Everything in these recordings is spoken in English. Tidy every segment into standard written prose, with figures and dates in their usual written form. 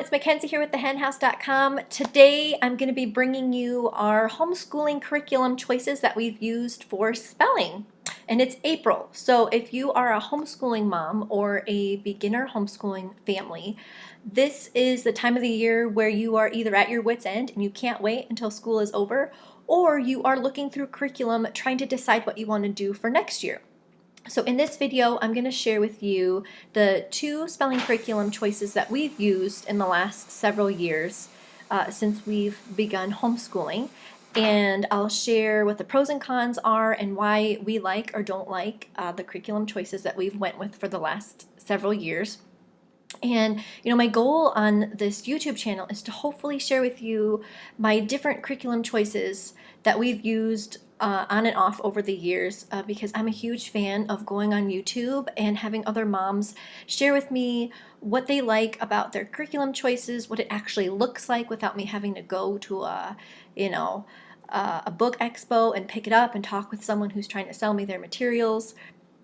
it's Mackenzie here with thehenhouse.com. Today I'm going to be bringing you our homeschooling curriculum choices that we've used for spelling. And it's April, so if you are a homeschooling mom or a beginner homeschooling family, this is the time of the year where you are either at your wit's end and you can't wait until school is over, or you are looking through curriculum trying to decide what you want to do for next year. So in this video, I'm going to share with you the 2 spelling curriculum choices that we've used in the last several years since we've begun homeschooling. And I'll share what the pros and cons are and why we like or don't like the curriculum choices that we've went with for the last several years. And my goal on this YouTube channel is to hopefully share with you my different curriculum choices that we've used on and off over the years because I'm a huge fan of going on YouTube and having other moms share with me what they like about their curriculum choices, what it actually looks like without me having to go to a book expo and pick it up and talk with someone who's trying to sell me their materials.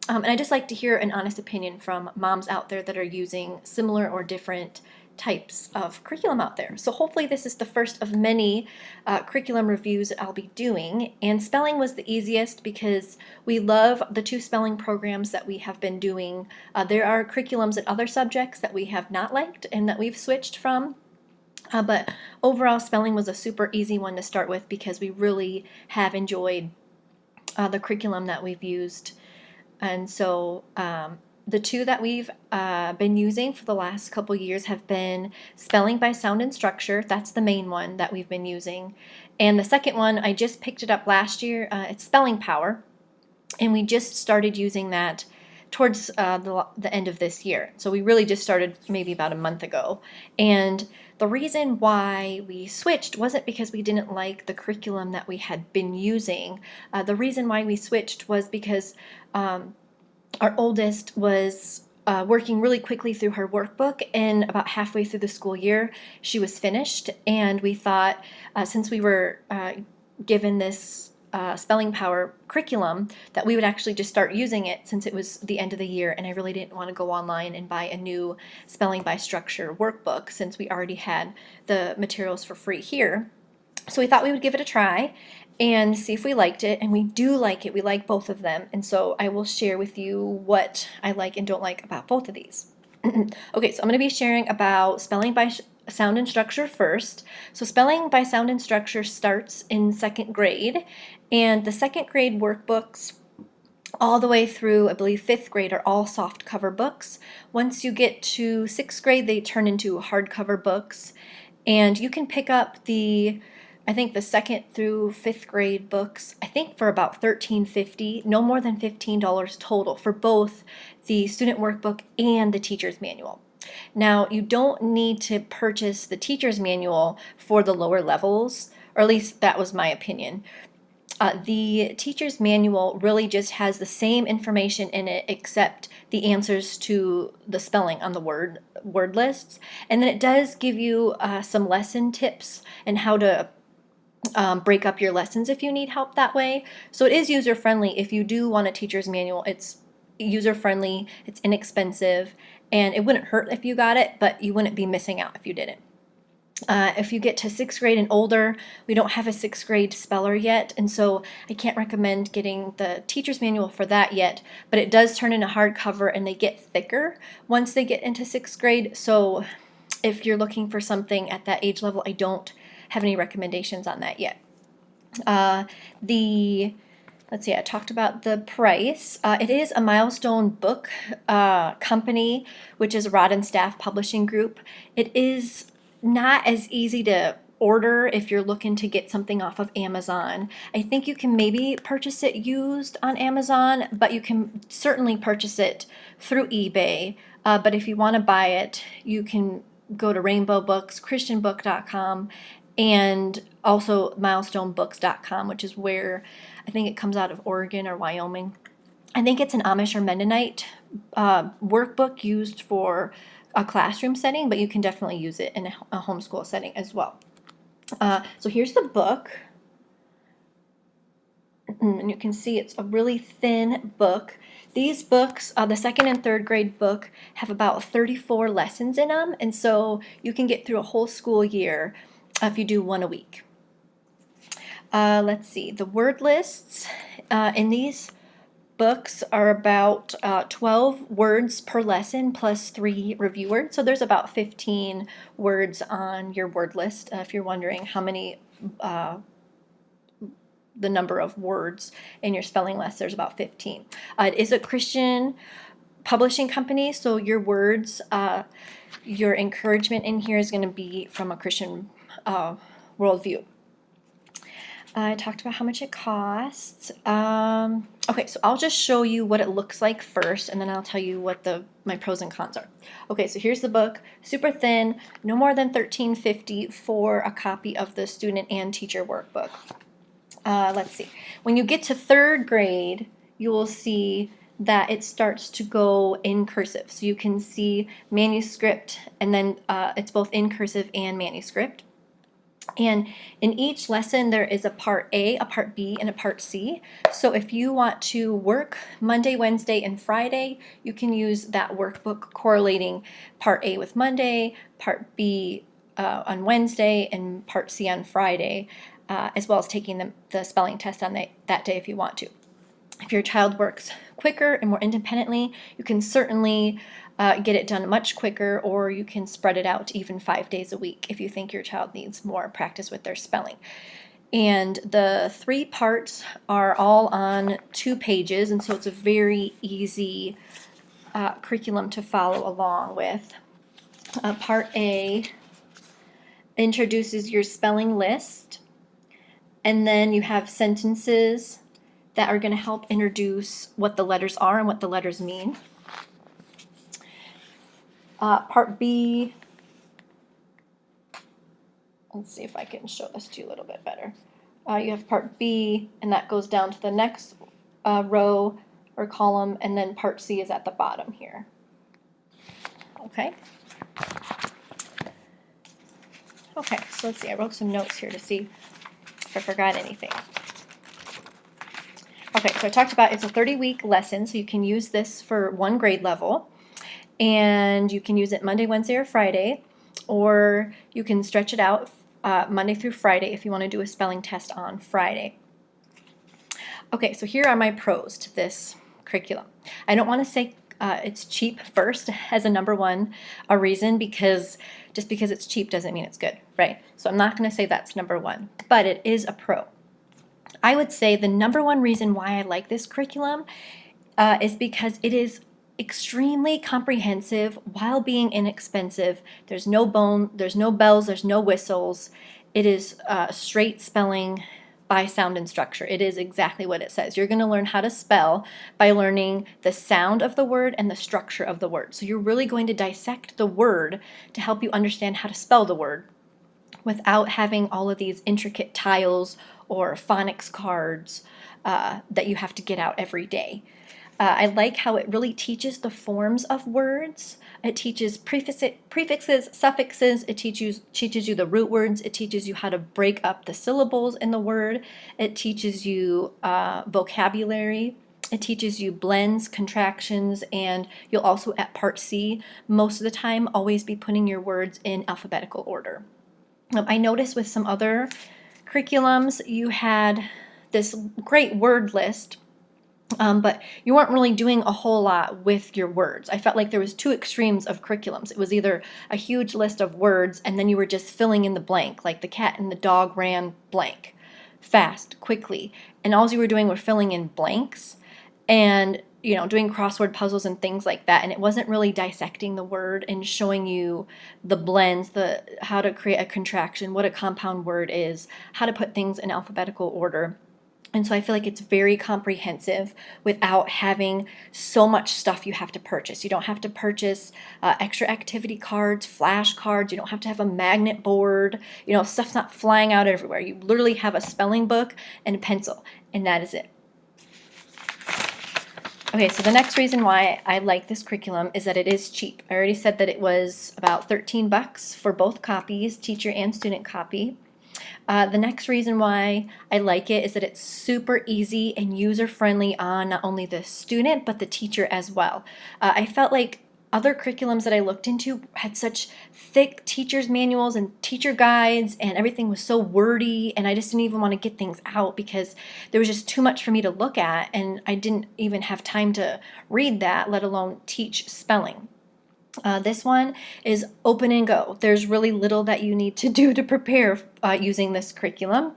And I just like to hear an honest opinion from moms out there that are using similar or different types of curriculum out there. So hopefully this is the first of many curriculum reviews that I'll be doing. And spelling was the easiest because we love the 2 spelling programs that we have been doing. There are curriculums in other subjects that we have not liked and that we've switched from. But overall, spelling was a super easy one to start with because we really have enjoyed the curriculum that we've used. And so the 2 that we've been using for the last couple years have been Spelling by Sound and Structure. That's the main one that we've been using. And the second one, I just picked it up last year. It's Spelling Power. And we just started using that towards the end of this year. So we really just started maybe about a month ago. And the reason why we switched wasn't because we didn't like the curriculum that we had been using. The reason why we switched was because our oldest was working really quickly through her workbook, and about halfway through the school year, she was finished. And we thought, since we were given this Spelling Power curriculum, that we would actually just start using it since it was the end of the year, and I really didn't want to go online and buy a new Spelling by Structure workbook since we already had the materials for free here. So we thought we would give it a try and see if we liked it, and we do like it. We like both of them, and so I will share with you what I like and don't like about both of these. Okay, so I'm going to be sharing about Spelling by Sound and Structure first. So Spelling by Sound and Structure starts in 2nd grade, and the 2nd grade workbooks all the way through, I believe, 5th grade are all soft cover books. Once you get to 6th grade, they turn into hardcover books, and you can pick up I think the 2nd through 5th grade books, I think for about $13.50, no more than $15 total for both the student workbook and the teacher's manual. Now, you don't need to purchase the teacher's manual for the lower levels, or at least that was my opinion. The teacher's manual really just has the same information in it except the answers to the spelling on the word lists. And then it does give you some lesson tips and how to break up your lessons if you need help that way. So it is user-friendly. If you do want a teacher's manual, it's user-friendly, it's inexpensive, and it wouldn't hurt if you got it, but you wouldn't be missing out if you didn't. If you get to 6th grade and older, we don't have a 6th grade speller yet, and so I can't recommend getting the teacher's manual for that yet, but it does turn into hardcover and they get thicker once they get into 6th grade. So if you're looking for something at that age level, I don't have any recommendations on that yet. Let's see, I talked about the price. It is a Milestone Book company, which is a Rod and Staff publishing group. It is not as easy to order if you're looking to get something off of Amazon. I think you can maybe purchase it used on Amazon, but you can certainly purchase it through eBay. But if you want to buy it, you can go to Rainbow Books, ChristianBook.com, and also MilestoneBooks.com, which is where I think it comes out of Oregon or Wyoming. I think it's an Amish or Mennonite workbook used for a classroom setting, but you can definitely use it in a homeschool setting as well. So here's the book. And you can see it's a really thin book. These books, the second and third grade book, have about 34 lessons in them, and so you can get through a whole school year if you do one a week. Let's see, the word lists in these books are about 12 words per lesson plus 3 review words. So there's about 15 words on your word list if you're wondering how many, the number of words in your spelling list. There's about 15. It is a Christian publishing company, so your words, your encouragement in here is going to be from a Christian worldview. I talked about how much it costs. Okay, so I'll just show you what it looks like first, and then I'll tell you what my pros and cons are. Okay, so here's the book, super thin, no more than $13.50 for a copy of the student and teacher workbook. Let's see. When you get to third grade, you will see that it starts to go in cursive. So you can see manuscript, and then it's both in cursive and manuscript. And in each lesson, there is a part A, a part B, and a part C. So if you want to work Monday, Wednesday, and Friday, you can use that workbook correlating part A with Monday, part B on Wednesday, and part C on Friday, as well as taking the spelling test on that day if you want to. If your child works quicker and more independently, you can certainly get it done much quicker, or you can spread it out to even 5 days a week if you think your child needs more practice with their spelling. And the 3 parts are all on 2 pages, and so it's a very easy curriculum to follow along with. Part A introduces your spelling list, and then you have sentences that are going to help introduce what the letters are and what the letters mean. Part B, let's see if I can show this to you a little bit better. You have part B, and that goes down to the next row or column, and then part C is at the bottom here. Okay. Okay, so let's see, I wrote some notes here to see if I forgot anything. Okay, so I talked about it's a 30-week lesson, so you can use this for 1 grade level. And you can use it Monday, Wednesday, or Friday, or you can stretch it out Monday through Friday if you want to do a spelling test on Friday. Okay, so here are my pros to this curriculum. I don't want to say it's cheap first as a number one reason, because just because it's cheap doesn't mean it's good, right? So I'm not going to say that's number one, but it is a pro. I would say the number one reason why I like this curriculum is because it is extremely comprehensive while being inexpensive. There's no bells, there's no whistles. It is straight spelling by sound and structure. It is exactly what it says. You're going to learn how to spell by learning the sound of the word and the structure of the word. So you're really going to dissect the word to help you understand how to spell the word without having all of these intricate tiles or phonics cards that you have to get out every day. I like how it really teaches the forms of words. It teaches prefixes, suffixes. It teaches you the root words. It teaches you how to break up the syllables in the word. It teaches you vocabulary. It teaches you blends, contractions, and you'll also, at part C, most of the time, always be putting your words in alphabetical order. I noticed with some other curriculums, you had this great word list, but you weren't really doing a whole lot with your words. I felt like there was 2 extremes of curriculums. It was either a huge list of words, and then you were just filling in the blank, like the cat and the dog ran blank, fast, quickly, and all you were doing were filling in blanks and doing crossword puzzles and things like that, and it wasn't really dissecting the word and showing you the blends, how to create a contraction, what a compound word is, how to put things in alphabetical order. And so I feel like it's very comprehensive without having so much stuff you have to purchase. You don't have to purchase extra activity cards, flashcards. You don't have to have a magnet board. Stuff's not flying out everywhere. You literally have a spelling book and a pencil, and that is it. Okay, so the next reason why I like this curriculum is that it is cheap. I already said that it was about $13 for both copies, teacher and student copy. The next reason why I like it is that it's super easy and user-friendly on not only the student but the teacher as well. I felt like other curriculums that I looked into had such thick teacher's manuals and teacher guides, and everything was so wordy, and I just didn't even want to get things out because there was just too much for me to look at, and I didn't even have time to read that, let alone teach spelling. This one is open and go. There's really little that you need to do to prepare using this curriculum.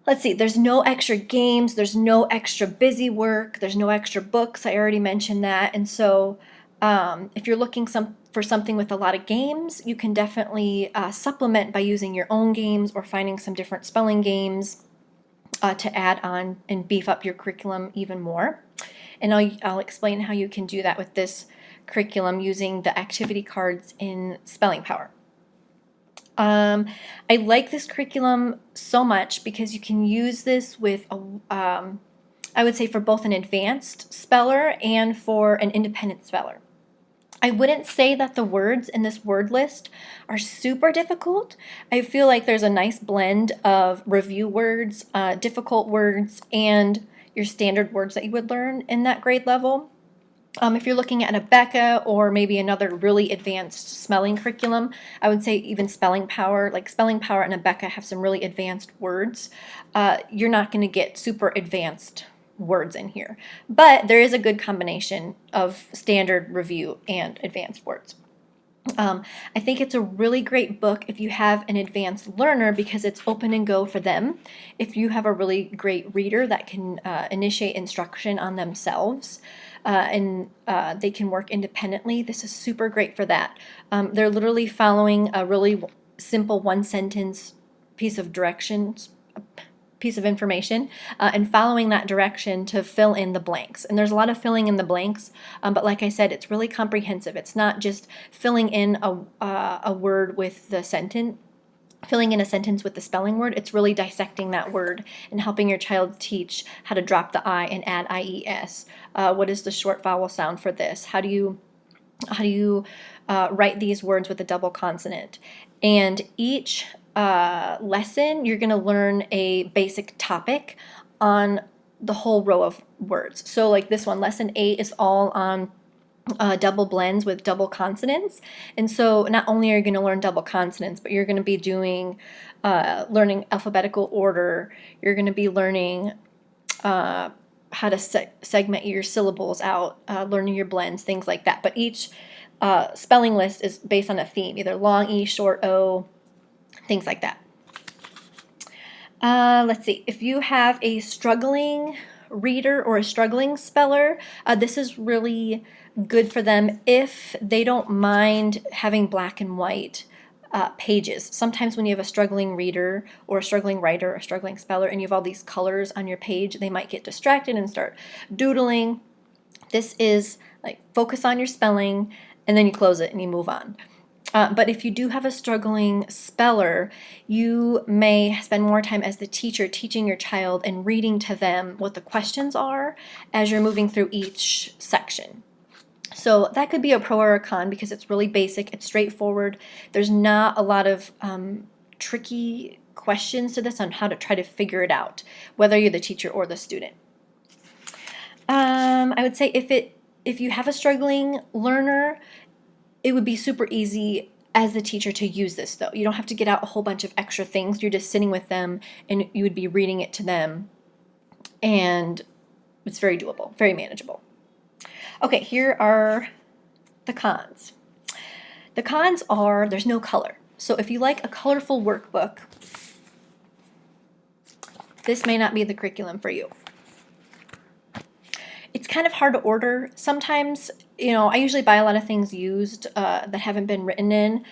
Let's see, there's no extra games, there's no extra busy work, there's no extra books. I already mentioned that. And so if you're looking for something with a lot of games, you can definitely supplement by using your own games or finding some different spelling games to add on and beef up your curriculum even more. And I'll explain how you can do that with this curriculum using the activity cards in Spelling Power. I like this curriculum so much because you can use this with, I would say, for both an advanced speller and for an independent speller. I wouldn't say that the words in this word list are super difficult. I feel like there's a nice blend of review words, difficult words, and your standard words that you would learn in that grade level. If you're looking at a Becca or maybe another really advanced spelling curriculum, I would say even Spelling Power, like Spelling Power and a Becca have some really advanced words. You're not going to get super advanced words in here, but there is a good combination of standard, review, and advanced words. I think it's a really great book if you have an advanced learner because it's open and go for them. If you have a really great reader that can initiate instruction on themselves and they can work independently, this is super great for that. They're literally following a really simple one-sentence piece of directions, piece of information, and following that direction to fill in the blanks. And there's a lot of filling in the blanks, but like I said, it's really comprehensive. It's not just filling in a word with the sentence, filling in a sentence with the spelling word. It's really dissecting that word and helping your child teach how to drop the I and add IES. What is the short vowel sound for this? How do you write these words with a double consonant? And each lesson, you're going to learn a basic topic on the whole row of words. So like this one, lesson 8 is all on double blends with double consonants. And so not only are you going to learn double consonants, but you're going to be doing learning alphabetical order. You're going to be learning how to segment your syllables out, learning your blends, things like that. But each spelling list is based on a theme, either long E, short O, things like that. Let's see, if you have a struggling reader or a struggling speller, this is really good for them if they don't mind having black and white pages. Sometimes when you have a struggling reader or a struggling writer or a struggling speller and you have all these colors on your page, they might get distracted and start doodling. This is like focus on your spelling and then you close it and you move on. But if you do have a struggling speller, you may spend more time as the teacher teaching your child and reading to them what the questions are as you're moving through each section. So that could be a pro or a con because it's really basic, it's straightforward. There's not a lot of tricky questions to this on how to try to figure it out, whether you're the teacher or the student. I would say if you have a struggling learner, it would be super easy as the teacher to use this though. You don't have to get out a whole bunch of extra things. You're just sitting with them and you would be reading it to them. And it's very doable, very manageable. Okay, here are the cons. The cons are there's no color. So if you like a colorful workbook, this may not be the curriculum for you. It's kind of hard to order. Sometimes, I usually buy a lot of things used that haven't been written in.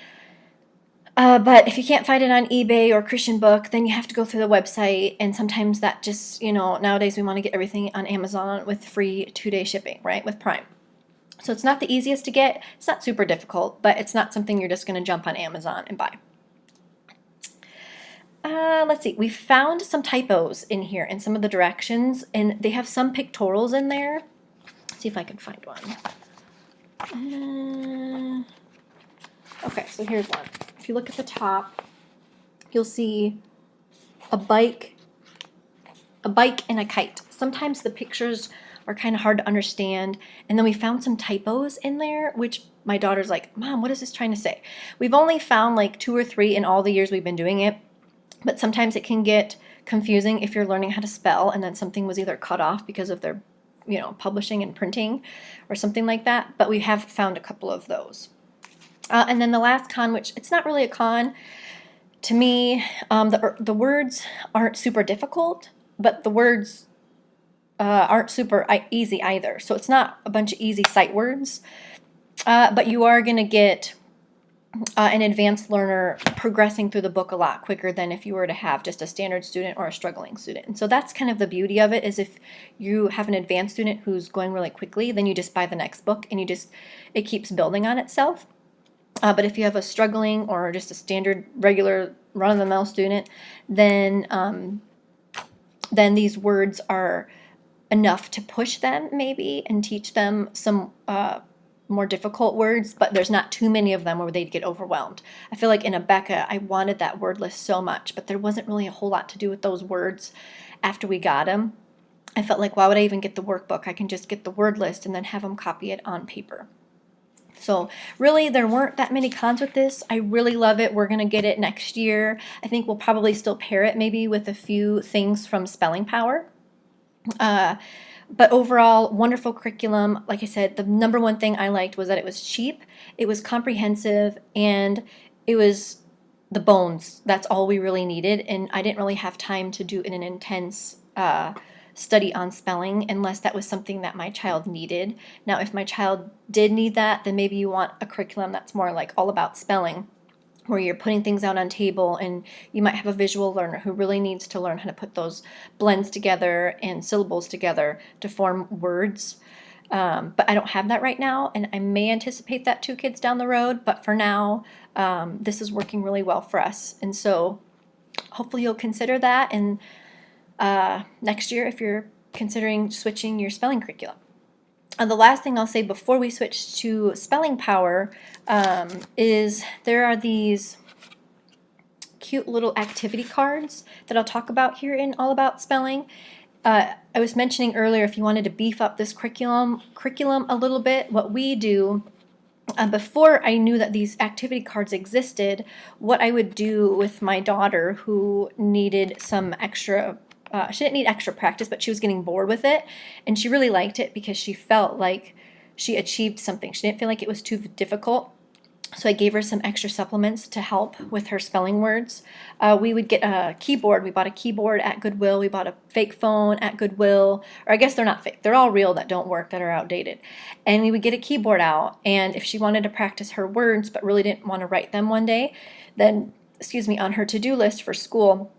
But if you can't find it on eBay or Christian Book, then you have to go through the website. And sometimes that just, nowadays we want to get everything on Amazon with free 2-day shipping, right, with Prime. So it's not the easiest to get. It's not super difficult, but it's not something you're just going to jump on Amazon and buy. Let's see, we found some typos in here in some of the directions, and they have some pictorials in there. Let's see if I can find one. Okay, so here's one. If you look at the top, you'll see a bike, and a kite. Sometimes the pictures are kind of hard to understand, and then we found some typos in there, which my daughter's like, Mom, what is this trying to say? We've only found like 2 or 3 in all the years we've been doing it, but sometimes it can get confusing if you're learning how to spell and then something was either cut off because of their, publishing and printing or something like that. But we have found a couple of those. And then the last con, which it's not really a con to me, the words aren't super difficult, but the words aren't super easy either. So it's not a bunch of easy sight words, but you are going to get an advanced learner progressing through the book a lot quicker than if you were to have just a standard student or a struggling student. And so that's kind of the beauty of it, is if you have an advanced student who's going really quickly, then you just buy the next book and it keeps building on itself. But if you have a struggling or just a standard regular run-of-the-mill student, then these words are enough to push them maybe and teach them some more difficult words, but there's not too many of them where they'd get overwhelmed. I feel like in Abeka, I wanted that word list so much, but there wasn't really a whole lot to do with those words after we got them. I felt like, why would I even get the workbook? I can just get the word list and then have them copy it on paper. So really, there weren't that many cons with this. I really love it. We're going to get it next year. I think we'll probably still pair it maybe with a few things from Spelling Power. But overall, wonderful curriculum. Like I said, the number one thing I liked was that it was cheap, it was comprehensive, and it was the bones. That's all we really needed, and I didn't really have time to do an intense study on spelling unless that was something that my child needed. Now, if my child did need that, then maybe you want a curriculum that's more like all about spelling, where you're putting things out on table, and you might have a visual learner who really needs to learn how to put those blends together and syllables together to form words. But I don't have that right now, and I may anticipate that 2 kids down the road, but for now, this is working really well for us. And so hopefully you'll consider that in next year if you're considering switching your spelling curriculum. The last thing I'll say before we switch to Spelling Power is there are these cute little activity cards that I'll talk about here in All About Spelling. I was mentioning earlier, if you wanted to beef up this curriculum a little bit, what we do, before I knew that these activity cards existed, what I would do with my daughter who needed some extra she didn't need extra practice, but she was getting bored with it, and she really liked it because she felt like she achieved something. She didn't feel like it was too difficult, so I gave her some extra supplements to help with her spelling words. We would get a keyboard. We bought a keyboard at Goodwill. We bought a fake phone at Goodwill, or I guess they're not fake. They're all real that don't work, that are outdated. And we would get a keyboard out, and if she wanted to practice her words but really didn't want to write them one day, then, on her to-do list for school,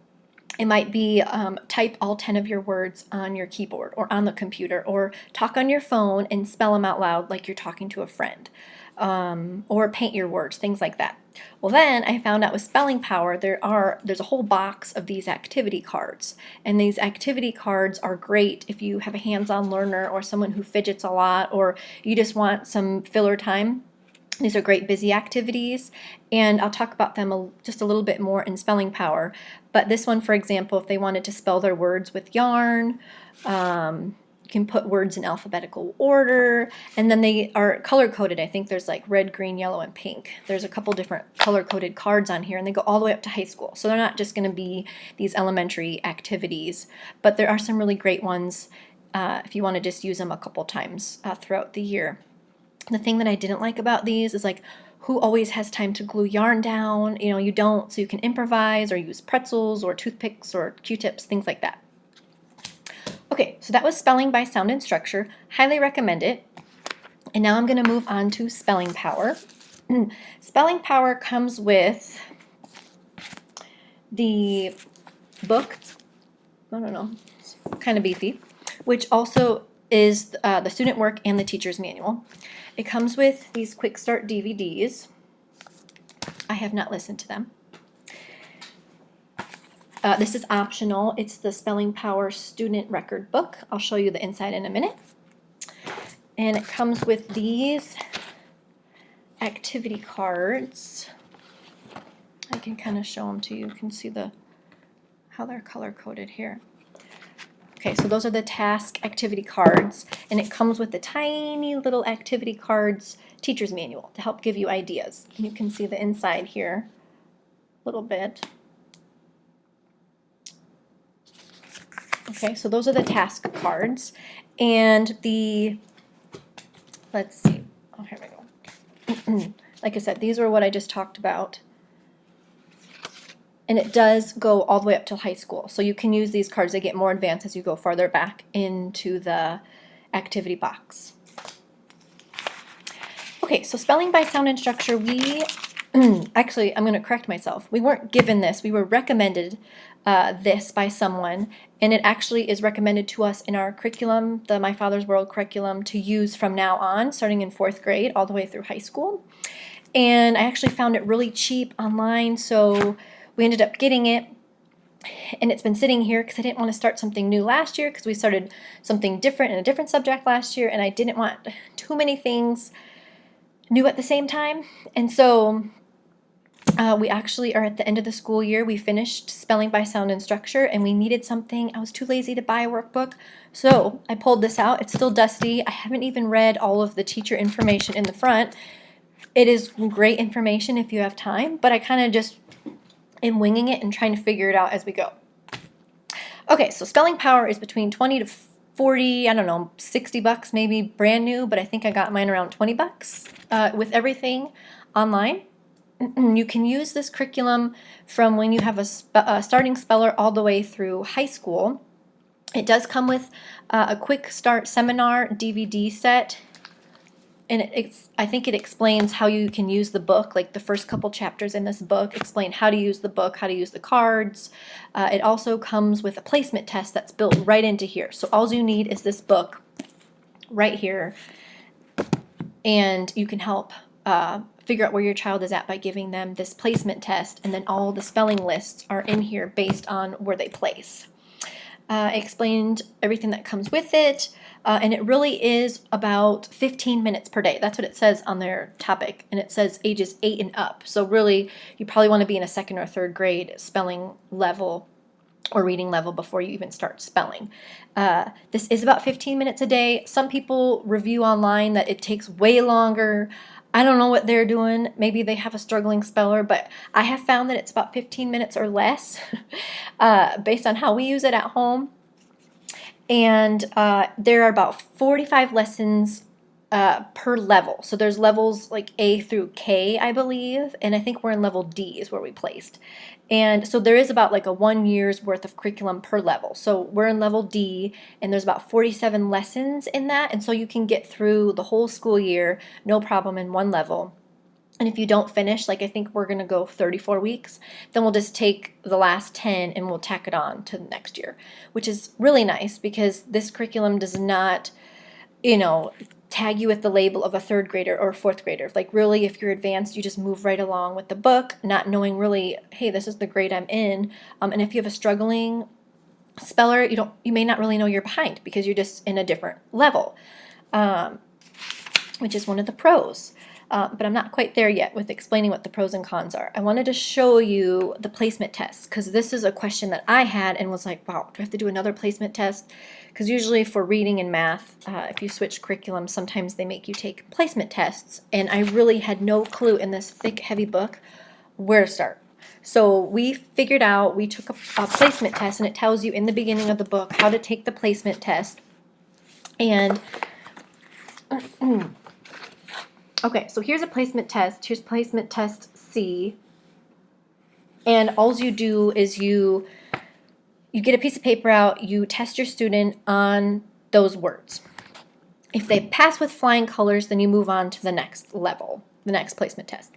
it might be type all 10 of your words on your keyboard or on the computer, or talk on your phone and spell them out loud like you're talking to a friend, or paint your words, things like that. Well, then I found out with Spelling Power there's a whole box of these activity cards, and these activity cards are great if you have a hands-on learner or someone who fidgets a lot, or you just want some filler time. These are great busy activities, and I'll talk about them just a little bit more in Spelling Power. But this one, for example, if they wanted to spell their words with yarn, you can put words in alphabetical order, and then they are color-coded. I think there's like red, green, yellow, and pink. There's a couple different color-coded cards on here, and they go all the way up to high school. So they're not just going to be these elementary activities, but there are some really great ones if you want to just use them a couple times throughout the year. The thing that I didn't like about these is, like, who always has time to glue yarn down? You don't, so you can improvise or use pretzels or toothpicks or Q-tips, things like that. Okay, so that was Spelling by Sound and Structure. Highly recommend it. And now I'm going to move on to Spelling Power. Spelling Power comes with the book, I don't know, it's kind of beefy, which also is the student work and the teacher's manual. It comes with these Quick Start DVDs. I have not listened to them. This is optional. It's the Spelling Power Student Record Book. I'll show you the inside in a minute. And it comes with these activity cards. I can kind of show them to you. You can see how they're color-coded here. Okay, so those are the task activity cards, and it comes with the tiny little activity cards teacher's manual to help give you ideas. And you can see the inside here a little bit. Okay, so those are the task cards, and let's see, oh, here we go. Like I said, these are what I just talked about. And it does go all the way up to high school. So you can use these cards. They get more advanced as you go farther back into the activity box. Okay, so spelling by sound and structure, actually, I'm going to correct myself. We weren't given this. We were recommended this by someone, and it actually is recommended to us in our curriculum, the My Father's World curriculum, to use from now on, starting in 4th grade all the way through high school. And I actually found it really cheap online, so we ended up getting it, and it's been sitting here because I didn't want to start something new last year, because we started something different in a different subject last year, and I didn't want too many things new at the same time. And so we actually are at the end of the school year. We finished spelling by sound and structure, and we needed something. I was too lazy to buy a workbook, so I pulled this out. It's still dusty. I haven't even read all of the teacher information in the front. It is great information if you have time, but I kind of just am winging it and trying to figure it out as we go. Okay, so Spelling Power is between 20 to 40, I don't know, 60 bucks maybe brand new, but I think I got mine around 20 bucks with everything online. You can use this curriculum from when you have a starting speller all the way through high school. It does come with a quick start seminar DVD set, and I think it explains how you can use the book, like the first couple chapters in this book explain how to use the book, how to use the cards. It also comes with a placement test that's built right into here. So all you need is this book right here, and you can help figure out where your child is at by giving them this placement test, and then all the spelling lists are in here based on where they place. I explained everything that comes with it, and it really is about 15 minutes per day. That's what it says on their topic, and it says ages 8 and up. So really, you probably want to be in a 2nd or 3rd grade spelling level or reading level before you even start spelling. This is about 15 minutes a day. Some people review online that it takes way longer. I don't know what they're doing. Maybe they have a struggling speller, but I have found that it's about 15 minutes or less based on how we use it at home. And there are about 45 lessons per level. So there's levels like A through K, I believe, and I think we're in level D is where we placed. And so there is about like a 1 year's worth of curriculum per level. So we're in level D, and there's about 47 lessons in that, and so you can get through the whole school year, no problem, in one level. And if you don't finish, like I think we're going to go 34 weeks, then we'll just take the last 10 and we'll tack it on to the next year, which is really nice because this curriculum does not, tag you with the label of a 3rd grader or a 4th grader. Like really, if you're advanced, you just move right along with the book, not knowing really, hey, this is the grade I'm in. And if you have a struggling speller, you may not really know you're behind because you're just in a different level, which is one of the pros. But I'm not quite there yet with explaining what the pros and cons are. I wanted to show you the placement test because this is a question that I had and was like, wow, do I have to do another placement test? Because usually for reading and math, if you switch curriculum, sometimes they make you take placement tests. And I really had no clue in this thick, heavy book where to start. So we figured out, we took a placement test, and it tells you in the beginning of the book how to take the placement test. And okay, so here's a placement test. Here's placement test C. And all you do is you get a piece of paper out, you test your student on those words. If they pass with flying colors, then you move on to the next level, the next placement test.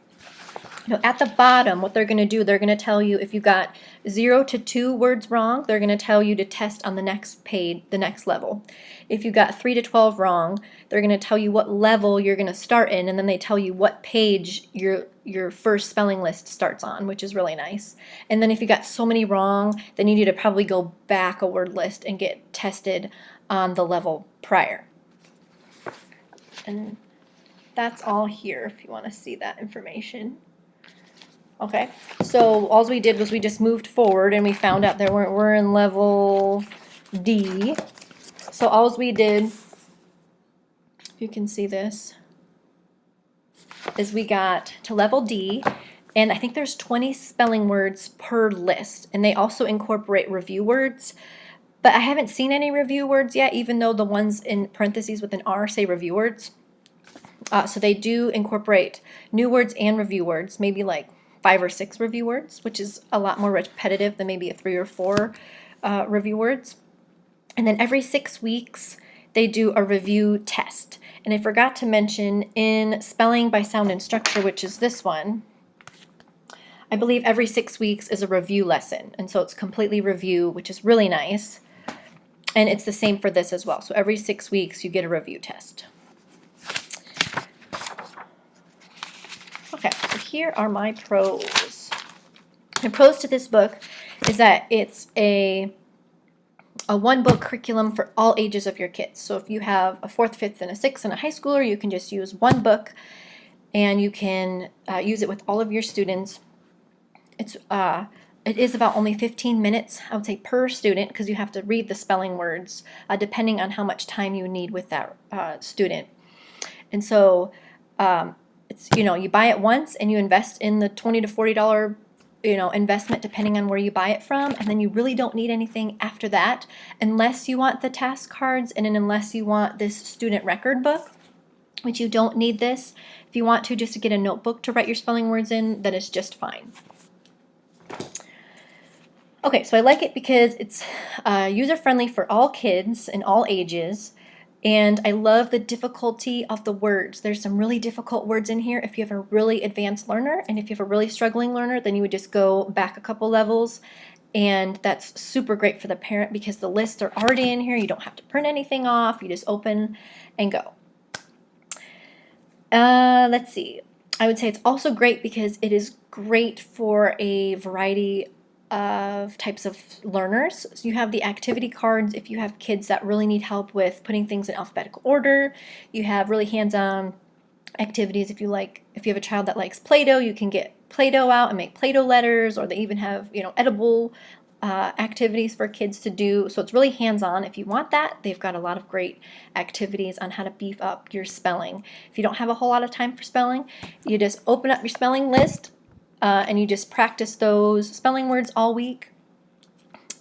At the bottom, what they're going to do, they're going to tell you if you got 0 to 2 words wrong, they're going to tell you to test on the next page, the next level. If you got 3 to 12 wrong, they're going to tell you what level you're going to start in, and then they tell you what page your first spelling list starts on, which is really nice. And then if you got so many wrong, then you need to probably go back a word list and get tested on the level prior. And that's all here if you want to see that information. Okay, so all we did was we just moved forward and we found out that we're in level D. So all we did, if you can see this, is we got to level D, and I think there's 20 spelling words per list, and they also incorporate review words. But I haven't seen any review words yet, even though the ones in parentheses with an R say review words. So they do incorporate new words and review words, maybe like 5 or 6 review words, which is a lot more repetitive than maybe a 3 or 4 review words. And then every 6 weeks, they do a review test. And I forgot to mention in Spelling by Sound and Structure, which is this one, I believe every 6 weeks is a review lesson. And so it's completely review, which is really nice. And it's the same for this as well. So every 6 weeks, you get a review test. Okay, so here are my pros. The pros to this book is that it's a one-book curriculum for all ages of your kids. So if you have a 4th, 5th, and a 6th and a high schooler, you can just use one book and you can use it with all of your students. It is about only 15 minutes, I would say, per student, because you have to read the spelling words depending on how much time you need with that student. And so it's, you buy it once and you invest in the $20 to $40 investment depending on where you buy it from, and then you really don't need anything after that unless you want the task cards and unless you want this student record book, which you don't need this. If you want to just to get a notebook to write your spelling words in, then it's just fine. Okay, so I like it because it's user-friendly for all kids and all ages. And I love the difficulty of the words. There's some really difficult words in here if you have a really advanced learner, and if you have a really struggling learner, then you would just go back a couple levels, and that's super great for the parent because the lists are already in here. You don't have to print anything off. You just open and go. Let's see. I would say it's also great because it is great for a variety of types of learners. So you have the activity cards if you have kids that really need help with putting things in alphabetical order. You have really hands-on activities if you have a child that likes Play-Doh, you can get Play-Doh out and make Play-Doh letters, or they even have edible activities for kids to do. So it's really hands-on. If you want that, they've got a lot of great activities on how to beef up your spelling. If you don't have a whole lot of time for spelling, you just open up your spelling list and you just practice those spelling words all week,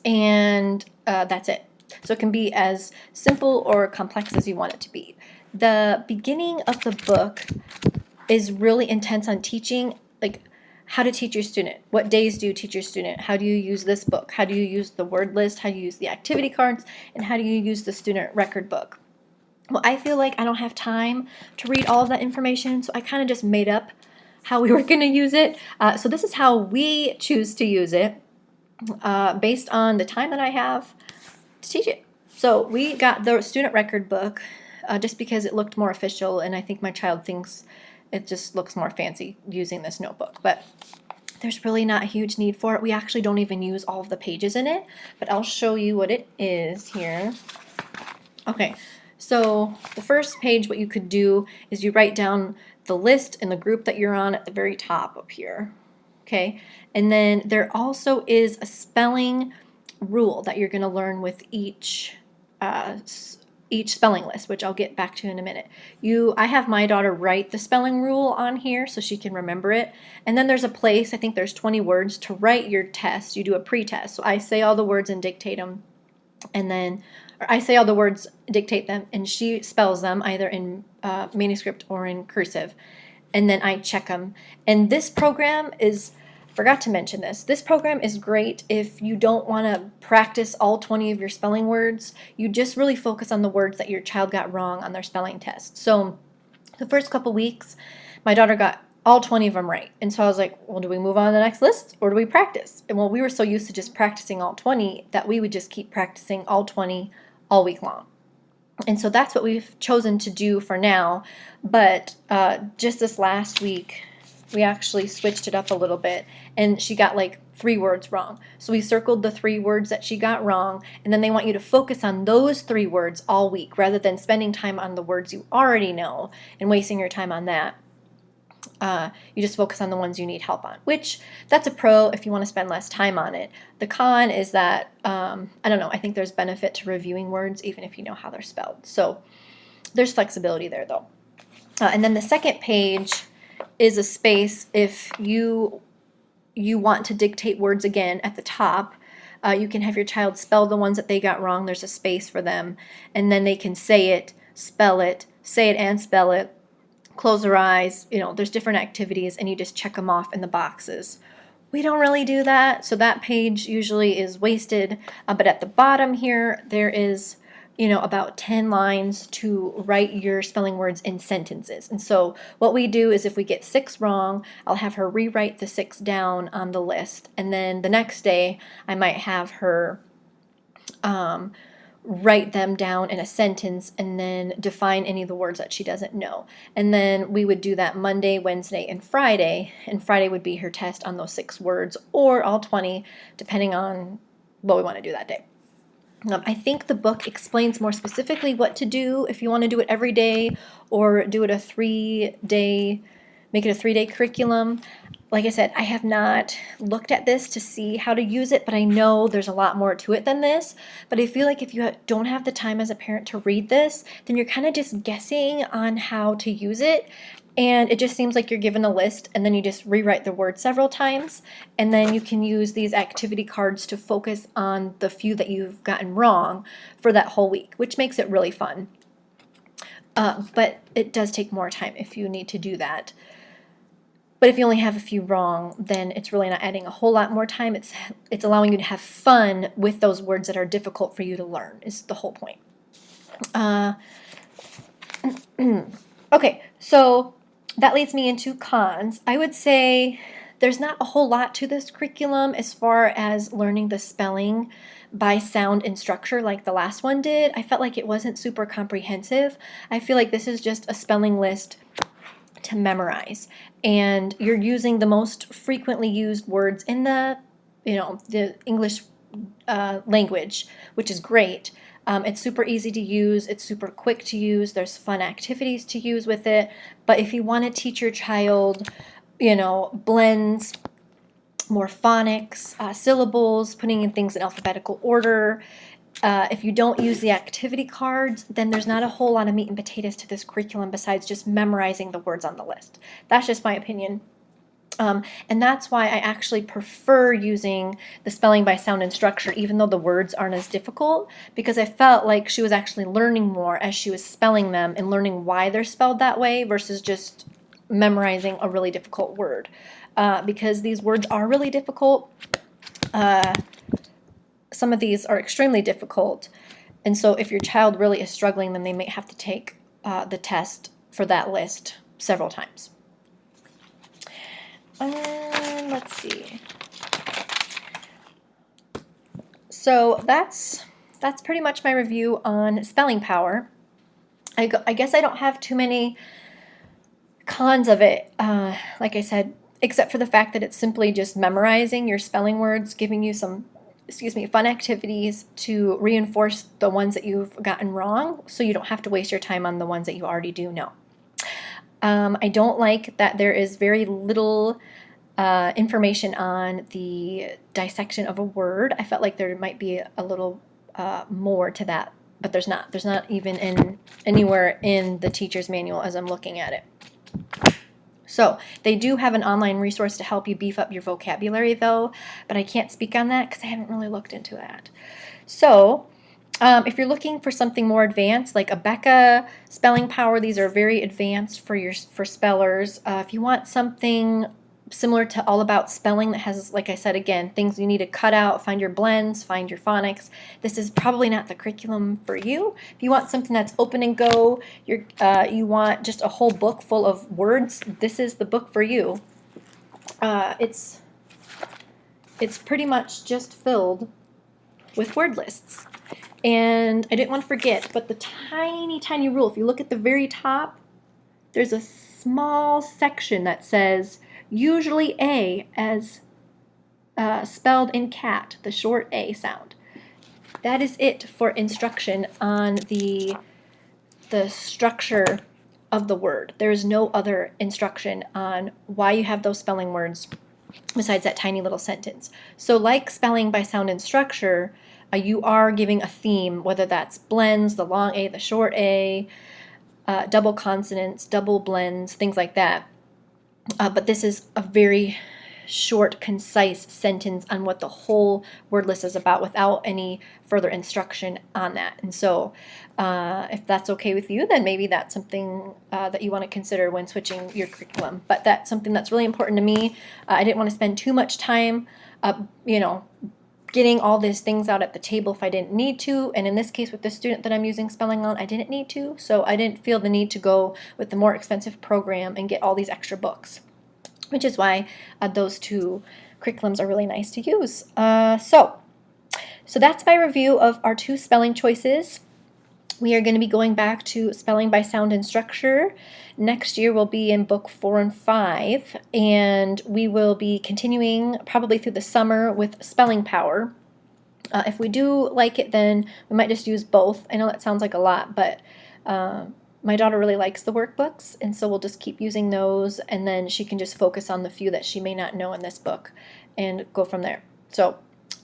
and that's it. So it can be as simple or complex as you want it to be. The beginning of the book is really intense on teaching, like how to teach your student. What days do you teach your student? How do you use this book? How do you use the word list? How do you use the activity cards? And how do you use the student record book? Well, I feel like I don't have time to read all of that information, so I kind of just made up how we were going to use it. So this is how we choose to use it based on the time that I have to teach it. So we got the student record book just because it looked more official, and I think my child thinks it just looks more fancy using this notebook. But there's really not a huge need for it. We actually don't even use all of the pages in it, but I'll show you what it is here. Okay, so the first page, what you could do is you write down the list and the group that you're on at the very top up here. Okay, and then there also is a spelling rule that you're going to learn with each spelling list, which I'll get back to in a minute. I have my daughter write the spelling rule on here so she can remember it. And then there's a place, I think there's 20 words to write your test. You do a pre-test. So I say all the words and dictate them, and then I say all the words, dictate them, and she spells them either in manuscript or in cursive, and then I check them. And this program is, forgot to mention this program is great if you don't want to practice all 20 of your spelling words. You just really focus on the words that your child got wrong on their spelling test. So the first couple weeks, my daughter got all 20 of them right. And so I was like, well, do we move on to the next list or do we practice? And well, we were so used to just practicing all 20 that we would just keep practicing all 20 all week long. And so that's what we've chosen to do for now. But just this last week, we actually switched it up a little bit, and she got like 3 words wrong. So we circled the 3 words that she got wrong, and then they want you to focus on those 3 words all week rather than spending time on the words you already know and wasting your time on that. You just focus on the ones you need help on, which that's a pro if you want to spend less time on it. The con is that, I don't know, I think there's benefit to reviewing words even if you know how they're spelled. So there's flexibility there though. And then the second page is a space if you want to dictate words again at the top. You can have your child spell the ones that they got wrong. There's a space for them. And then they can say it, spell it, say it and spell it, close their eyes. You know, there's different activities and you just check them off in the boxes. We don't really do that, so that page usually is wasted. But at the bottom here, there is, you know, about 10 lines to write your spelling words in sentences. And so what we do is if we get 6 wrong, I'll have her rewrite the 6 down on the list. And then the next day, I might have her write them down in a sentence and then define any of the words that she doesn't know. And then we would do that Monday, Wednesday, and Friday. And Friday would be her test on those 6 words or all 20, depending on what we want to do that day. I think the book explains more specifically what to do if you want to do it every day or do it a 3-day, make it a 3-day curriculum. Like I said, I have not looked at this to see how to use it, but I know there's a lot more to it than this. But I feel like if you don't have the time as a parent to read this, then you're kind of just guessing on how to use it. And it just seems like you're given a list and then you just rewrite the word several times. And then you can use these activity cards to focus on the few that you've gotten wrong for that whole week, which makes it really fun. But it does take more time if you need to do that. But if you only have a few wrong, then it's really not adding a whole lot more time. It's allowing you to have fun with those words that are difficult for you to learn is the whole point. Okay, so that leads me into cons. I would say there's not a whole lot to this curriculum as far as learning the spelling by sound and structure like the last one did. I felt like it wasn't super comprehensive. I feel like this is just a spelling list to memorize, and you're using the most frequently used words in the English language, which is great. It's super easy to use, it's super quick to use, there's fun activities to use with it. But if you want to teach your child, blends, more phonics, syllables, putting in things in alphabetical order, if you don't use the activity cards, then there's not a whole lot of meat and potatoes to this curriculum besides just memorizing the words on the list. That's just my opinion. And that's why I actually prefer using the spelling by sound and structure, even though the words aren't as difficult, because I felt like she was actually learning more as she was spelling them and learning why they're spelled that way versus just memorizing a really difficult word. Because these words are really difficult. Some of these are extremely difficult, and so if your child really is struggling, then they may have to take the test for that list several times. Let's see. So that's pretty much my review on spelling power. I guess I don't have too many cons of it, like I said, except for the fact that it's simply just memorizing your spelling words, giving you some fun activities to reinforce the ones that you've gotten wrong so you don't have to waste your time on the ones that you already do know. I don't like that there is very little information on the dissection of a word. I felt like there might be a little more to that, but there's not. There's not even anywhere in the teacher's manual as I'm looking at it. So they do have an online resource to help you beef up your vocabulary though, but I can't speak on that because I haven't really looked into that. So if you're looking for something more advanced, like a Becca Spelling Power, these are very advanced for spellers. If you want something similar to All About Spelling that has, like I said again, things you need to cut out, find your blends, find your phonics, this is probably not the curriculum for you. If you want something that's open and go, you want just a whole book full of words, this is the book for you. It's pretty much just filled with word lists. And I didn't want to forget, but the tiny, tiny rule, if you look at the very top, there's a small section that says, usually A as spelled in cat, the short A sound. That is it for instruction on the structure of the word. There is no other instruction on why you have those spelling words besides that tiny little sentence. So like spelling by sound and structure, you are giving a theme, whether that's blends, the long A, the short A, double consonants, double blends, things like that. But this is a very short, concise sentence on what the whole word list is about without any further instruction on that. And so if that's okay with you, then maybe that's something that you want to consider when switching your curriculum. But that's something that's really important to me. I didn't want to spend too much time, getting all these things out at the table if I didn't need to. And in this case, with the student that I'm using spelling on, I didn't need to. So I didn't feel the need to go with the more expensive program and get all these extra books, which is why those two curriculums are really nice to use. So that's my review of our two spelling choices. We are going to be going back to spelling by sound and structure. Next year we'll be in book 4 and 5, and we will be continuing probably through the summer with spelling power. If we do like it, then we might just use both. I know that sounds like a lot, but my daughter really likes the workbooks, and so we'll just keep using those, and then she can just focus on the few that she may not know in this book and go from there. So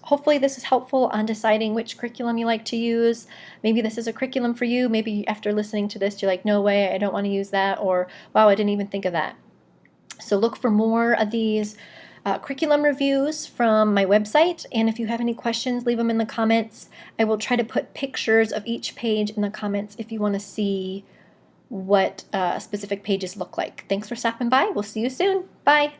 hopefully this is helpful on deciding which curriculum you like to use. Maybe this is a curriculum for you. Maybe after listening to this, you're like, no way, I don't want to use that, or wow, I didn't even think of that. So look for more of these curriculum reviews from my website, and if you have any questions, leave them in the comments. I will try to put pictures of each page in the comments if you want to see what specific pages look like. Thanks for stopping by. We'll see you soon. Bye.